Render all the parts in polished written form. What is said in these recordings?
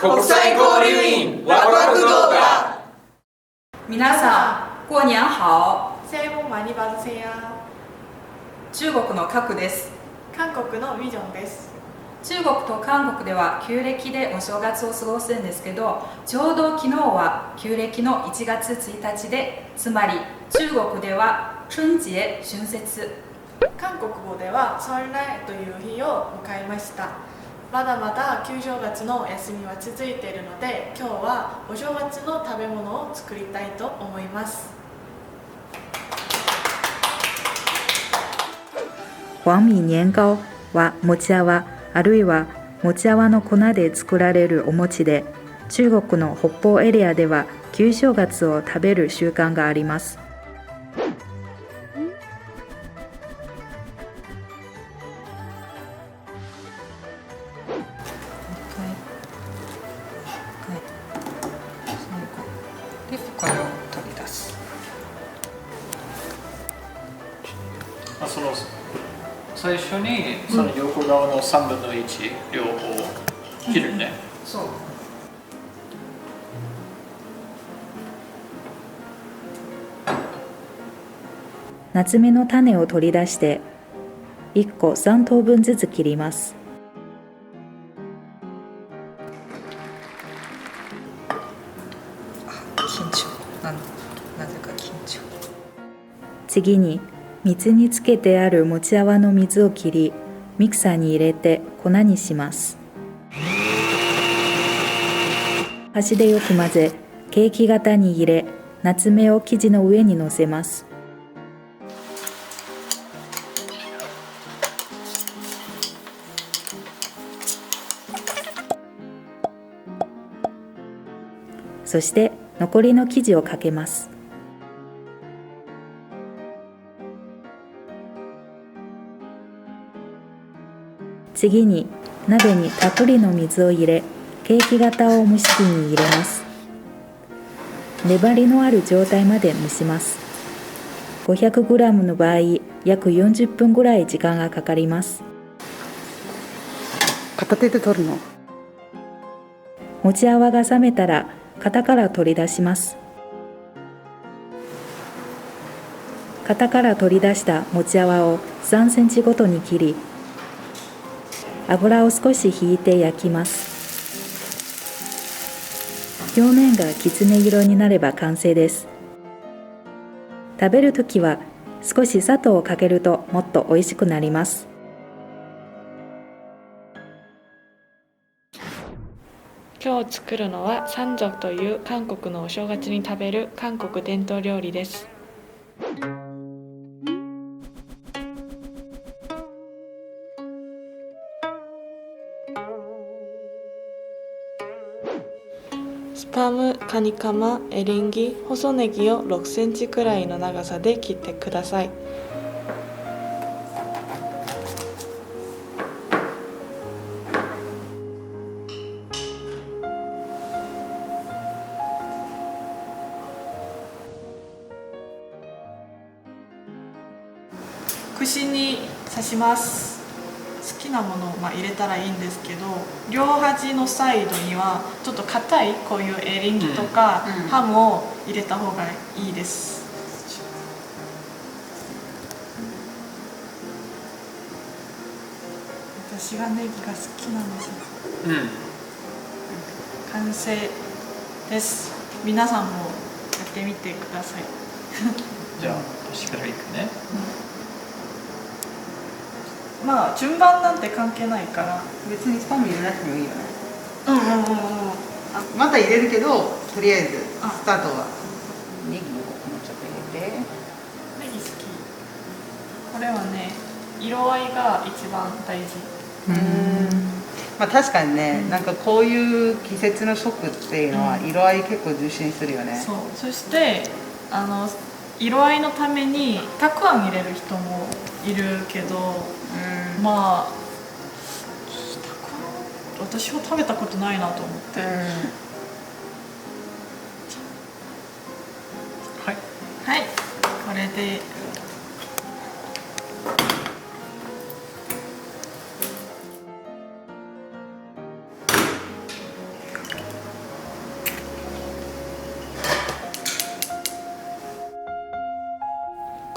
国際交流員ワクワク動画。皆さん、过年好。새해 복 많이 받으세요。中国のカクです。韓国のミジョンです。中国と韓国では旧暦でお正月を過ごすんですけど、ちょうど昨日は旧暦の1月1日で、つまり中国では春節春節、韓国語では설날という日を迎えました。まだまだ旧正月の休みは続いているので、今日はお正月の食べ物を作りたいと思います。黄米年糕は餅泡、あるいは餅泡の粉で作られるお餅で、中国の北方エリアでは旧正月を食べる習慣があります。で、これを取り出す。その最初にその横側の3分の1両方切るね。そう。夏目の種を取り出して1個3等分ずつ切ります。緊張。なぜか緊張。次に水につけてある餅泡の水を切り、ミキサーに入れて粉にします。箸でよく混ぜ、ケーキ型に入れ、夏目を生地の上に乗せます。そして残りの生地をかけます。次に鍋にたっぷりの水を入れ、ケーキ型を蒸し器に入れます。粘りのある状態まで蒸します。500g の場合、約40分ぐらい時間がかかります。片手で取るの？餅泡が冷めたら型から取り出します。型から取り出した餅泡を3センチごとに切り、油を少し引いて焼きます。表面がきつね色になれば完成です。食べるときは少し砂糖をかけるともっと美味しくなります。今日作るのは山賊という韓国のお正月に食べる韓国伝統料理です。スパム、カニカマ、エリンギ、細ネギを6センチくらいの長さで切ってください。串に刺します。好きなものを入れたらいいんですけど、両端のサイドにはちょっと硬いこういうエリンギとか、ハムを入れた方がいいです。私がネギが好きなので、完成です。皆さんもやってみてください。じゃあ私からいくね。まあ順番なんて関係ないから、別にスパム入れなくてもいいよね。うん。また入れるけど、とりあえずスタートはネギをもうちょっと入れて。ネギ好き。これはね、色合いが一番大事。まあ確かにね、なんかこういう季節の食っていうのは色合い結構重視するよね。そう。そして色合いのためにたくあん入れる人もいるけど、まあ私は食べたことないなと思って。はい、これで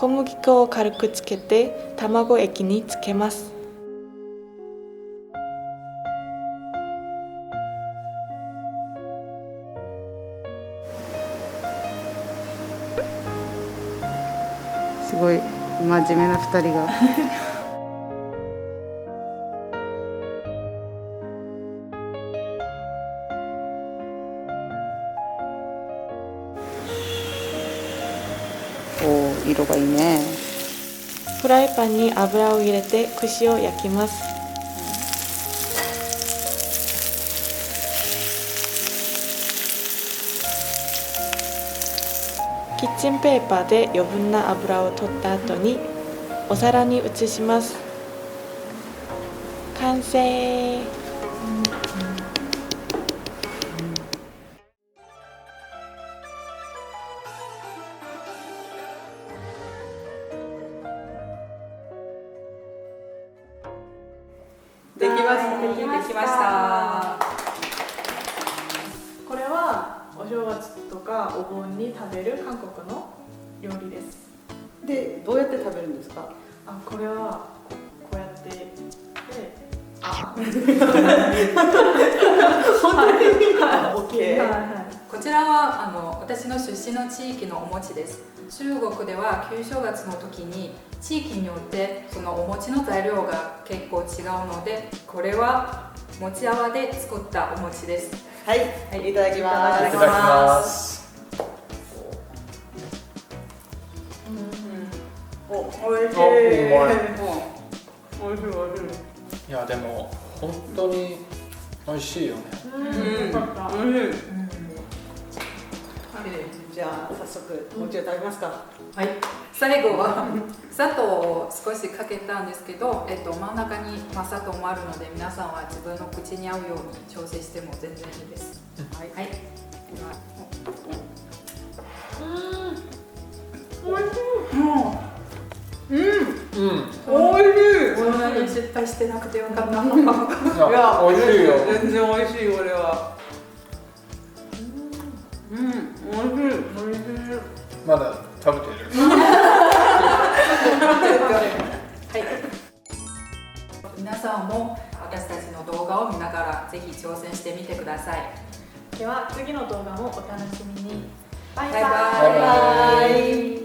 小麦粉を軽くつけて卵液につけます。すごい真面目な2人がおー、色がいいね。フライパンに油を入れて串を焼きます。キッチンペーパーで余分な油を取った後にお皿に移します。完成。できましたできました。これはお正月とかお盆に食べる韓国の料理です。で、どうやって食べるんですか？これはこうやってで、本当にOK。こちらは私の出身の地域のお餅です。中国では旧正月の時に地域によってそのお餅の材料が結構違うので、これは餅泡で作ったお餅です。はい、いただきます。いただきます。おいしい。あ、うまい。おいしいおいしい。いやでも本当に美味しいよね。じゃあ早速餅を食べますか。はい。最後は砂糖を少しかけたんですけど、真ん中に砂糖もあるので、皆さんは自分の口に合うように調整しても全然いいです。はい。はい。では、おいしい。おいしい。こんなに失敗してなくてよかった。いや美味しいよ。全然美味しいこれは。美味しい。まだ食べてる。皆さんも私たちの動画を見ながらぜひ挑戦してみてください。では次の動画もお楽しみに。バイババイバイ。